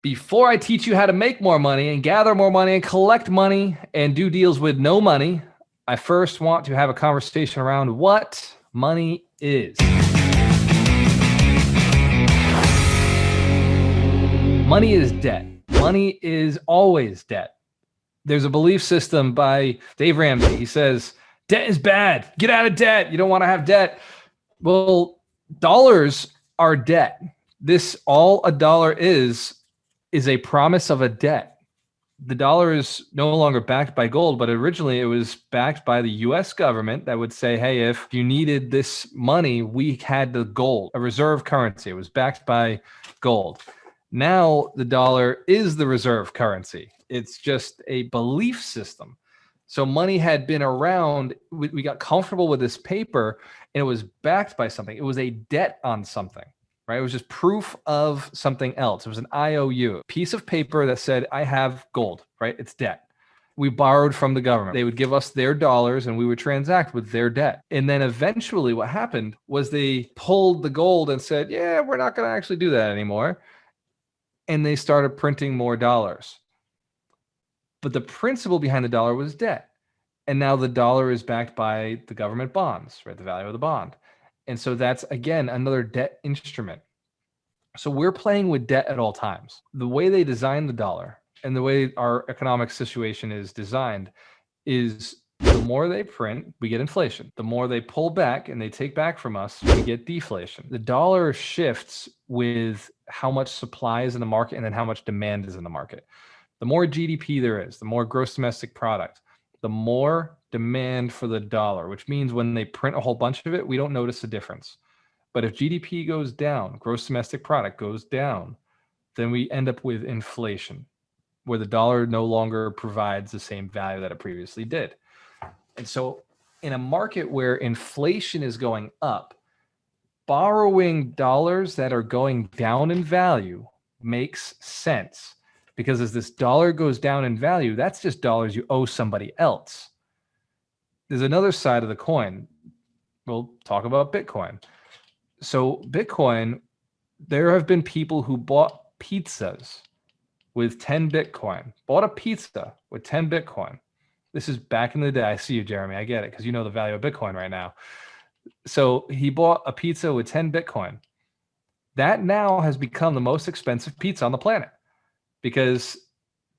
Before I teach you how to make more money and gather more money and collect money and do deals with no money, I first want to have a conversation around what money is. Money is debt. Money is always debt. There's a belief system by Dave Ramsey. He says, debt is bad. Get out of debt. You don't want to have debt. Well, dollars are debt. All a dollar is a promise of a debt. The dollar is no longer backed by gold, but originally it was backed by the US government that would say, hey, if you needed this money, we had the gold, a reserve currency. It was backed by gold. Now the dollar is the reserve currency. It's just a belief system. So money had been around. We got comfortable with this paper and it was backed by something. It was a debt on something. Right? It was just proof of something else. It was an IOU, a piece of paper that said, I have gold, right? It's debt. We borrowed from the government. They would give us their dollars and we would transact with their debt. And then eventually what happened was they pulled the gold and said, yeah, we're not going to actually do that anymore. And they started printing more dollars. But the principle behind the dollar was debt. And now the dollar is backed by the government bonds, right? The value of the bond. And so that's, again, another debt instrument. So we're playing with debt at all times. The way they designed the dollar and the way our economic situation is designed is the more they print, we get inflation. The more they pull back and they take back from us, we get deflation. The dollar shifts with how much supply is in the market and then how much demand is in the market. The more GDP there is, the more gross domestic product, the more demand for the dollar, which means when they print a whole bunch of it, we don't notice a difference. But if GDP goes down, gross domestic product goes down, then we end up with inflation, where the dollar no longer provides the same value that it previously did. And so in a market where inflation is going up, borrowing dollars that are going down in value makes sense. Because as this dollar goes down in value, that's just dollars you owe somebody else. There's another side of the coin. We'll talk about Bitcoin. So Bitcoin, there have been people who bought pizzas with 10 Bitcoin, bought a pizza with 10 Bitcoin. This is back in the day. I see you, Jeremy. I get it because you know the value of Bitcoin right now. So he bought a pizza with 10 Bitcoin. That now has become the most expensive pizza on the planet, because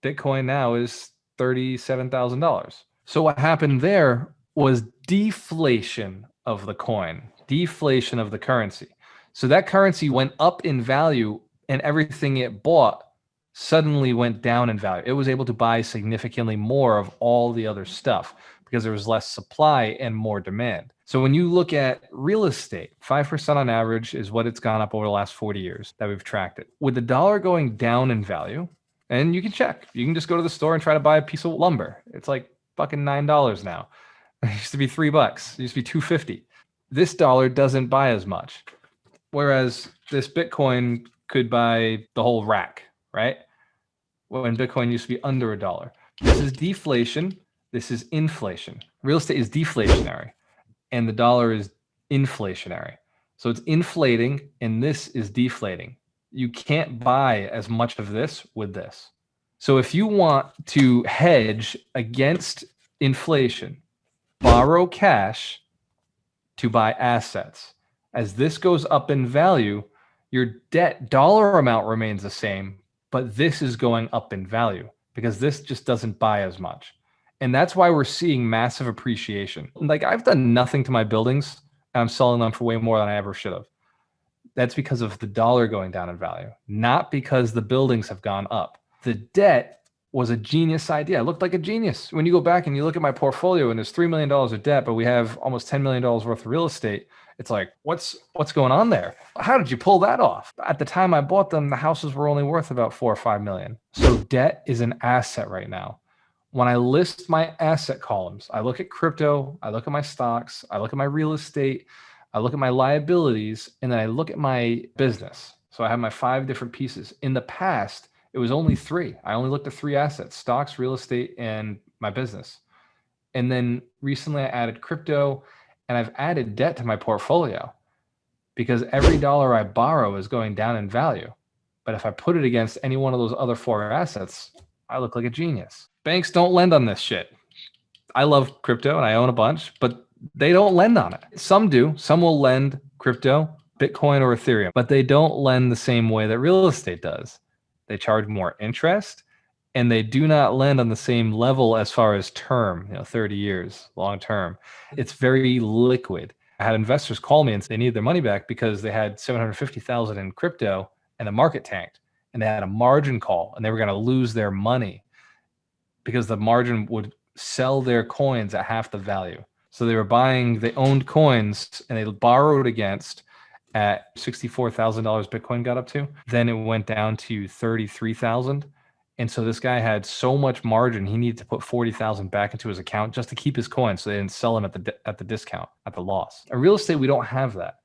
Bitcoin now is $37,000. So what happened there was deflation of the coin, deflation of the currency. So that currency went up in value and everything it bought suddenly went down in value. It was able to buy significantly more of all the other stuff because there was less supply and more demand. So when you look at real estate, 5% on average is what it's gone up over the last 40 years that we've tracked it. With the dollar going down in value, and you can check, you can just go to the store and try to buy a piece of lumber. It's like fucking $9 now. It used to be $3. It used to be $2.50. This dollar doesn't buy as much. Whereas this Bitcoin could buy the whole rack, right? When Bitcoin used to be under $1. This is deflation. This is inflation. Real estate is deflationary and the dollar is inflationary. So it's inflating and this is deflating. You can't buy as much of this with this. So if you want to hedge against inflation, borrow cash to buy assets. As this goes up in value, your debt dollar amount remains the same, but this is going up in value because this just doesn't buy as much. And that's why we're seeing massive appreciation. Like, I've done nothing to my buildings and I'm selling them for way more than I ever should have. That's because of the dollar going down in value, not because the buildings have gone up. The debt was a genius idea. It looked like a genius. When you go back and you look at my portfolio and there's $3 million of debt, but we have almost $10 million worth of real estate, it's like, what's going on there? How did you pull that off? At the time I bought them, the houses were only worth about 4 or 5 million. So debt is an asset right now. When I list my asset columns, I look at crypto, I look at my stocks, I look at my real estate, I look at my liabilities, and then I look at my business. So I have my 5 different pieces. In the past, it was only 3. I only looked at 3 assets: stocks, real estate, and my business. And then recently I added crypto, and I've added debt to my portfolio because every dollar I borrow is going down in value. But if I put it against any one of those other 4 assets, I look like a genius. Banks don't lend on this shit. I love crypto and I own a bunch, but they don't lend on it. Some do. Some will lend crypto, Bitcoin or Ethereum, but they don't lend the same way that real estate does. They charge more interest, and they do not lend on the same level as far as term, 30 years, long term. It's very liquid. I had investors call me and say they need their money back because they had 750,000 in crypto and the market tanked, and they had a margin call and they were going to lose their money because the margin would sell their coins at half the value. So they owned coins and they borrowed against at $64,000 Bitcoin got up to. Then it went down to 33,000. And so this guy had so much margin, he needed to put 40,000 back into his account just to keep his coins. So they didn't sell them at the discount, at the loss. In real estate, we don't have that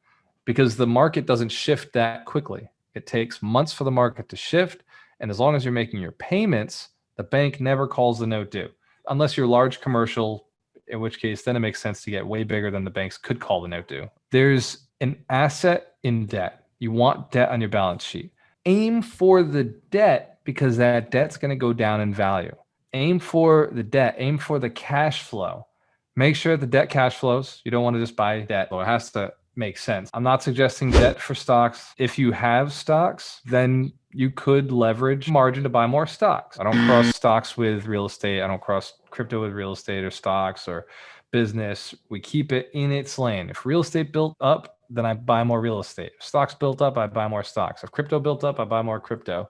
because the market doesn't shift that quickly. It takes months for the market to shift. And as long as you're making your payments, the bank never calls the note due. Unless you're large commercial, in which case then it makes sense to get way bigger than the banks could call the note due. There's an asset in debt. You want debt on your balance sheet. Aim for the debt because that debt's going to go down in value. Aim for the debt. Aim for the cash flow. Make sure the debt cash flows. You don't want to just buy debt. It has to make sense. I'm not suggesting debt for stocks. If you have stocks, then you could leverage margin to buy more stocks. I don't cross stocks with real estate. I don't cross crypto with real estate or stocks or business. We keep it in its lane. If real estate built up, then I buy more real estate. If stocks built up, I buy more stocks. If crypto built up, I buy more crypto.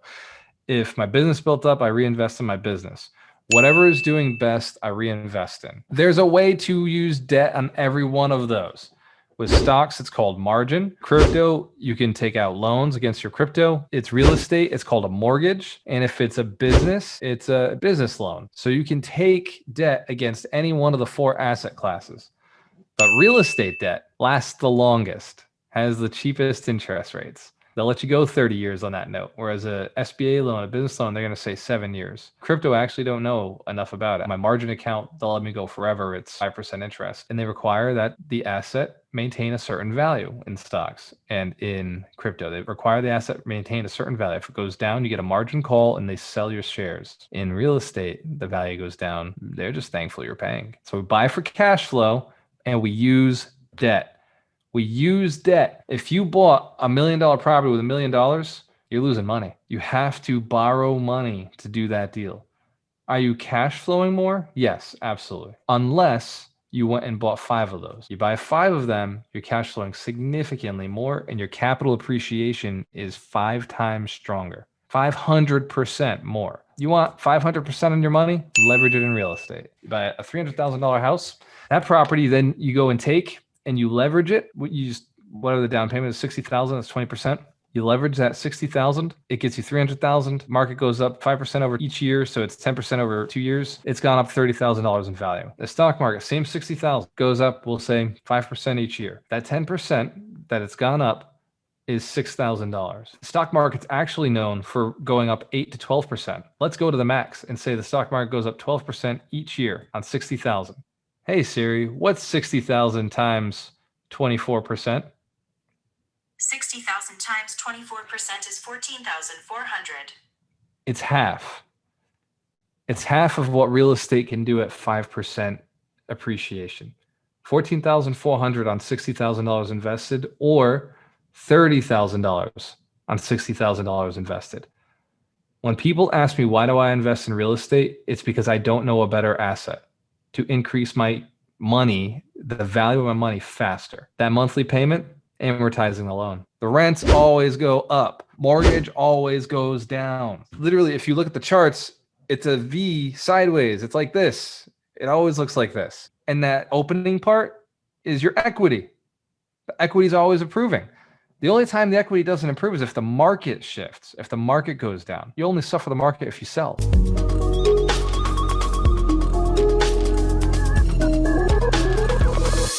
If my business built up, I reinvest in my business. Whatever is doing best, I reinvest in. There's a way to use debt on every one of those. With stocks, it's called margin. Crypto, you can take out loans against your crypto. It's real estate, it's called a mortgage. And if it's a business, it's a business loan. So you can take debt against any one of the 4 asset classes. But real estate debt lasts the longest, has the cheapest interest rates. They'll let you go 30 years on that note. Whereas a SBA loan, a business loan, they're going to say 7 years. Crypto, I actually don't know enough about it. My margin account, they'll let me go forever. It's 5% interest. And they require that the asset maintain a certain value in stocks and in crypto. They require the asset maintain a certain value. If it goes down, you get a margin call and they sell your shares. In real estate, the value goes down. They're just thankful you're paying. So we buy for cash flow and we use debt. We use debt. If you bought $1 million property with $1 million, you're losing money. You have to borrow money to do that deal. Are you cash flowing more? Yes, absolutely. Unless you went and bought 5 of those. You buy 5 of them, you're cash flowing significantly more, and your capital appreciation is 5 times stronger. 500% more. You want 500% on your money? Leverage it in real estate. You buy a $300,000 house. That property, then you go and take and you leverage it. You just, whatever the down payment is, 60,000, that's 20%. You leverage that 60,000, it gets you 300,000. Market goes up 5% over each year, so it's 10% over 2 years. It's gone up $30,000 in value. The stock market, same 60,000, goes up, we'll say 5% each year. That 10% that it's gone up is $6,000. The stock market's actually known for going up 8 to 12%. Let's go to the max and say the stock market goes up 12% each year on 60,000. Hey Siri, what's 60,000 times 24%? 60,000 times 24% is 14,400. It's half. It's half of what real estate can do at 5% appreciation. 14,400 on $60,000 invested, or $30,000 on $60,000 invested. When people ask me, why do I invest in real estate? It's because I don't know a better asset to increase my money, the value of my money faster. That monthly payment, amortizing the loan. The rents always go up. Mortgage always goes down. Literally, if you look at the charts, it's a V sideways. It's like this. It always looks like this. And that opening part is your equity. The equity is always improving. The only time the equity doesn't improve is if the market shifts, if the market goes down. You only suffer the market if you sell.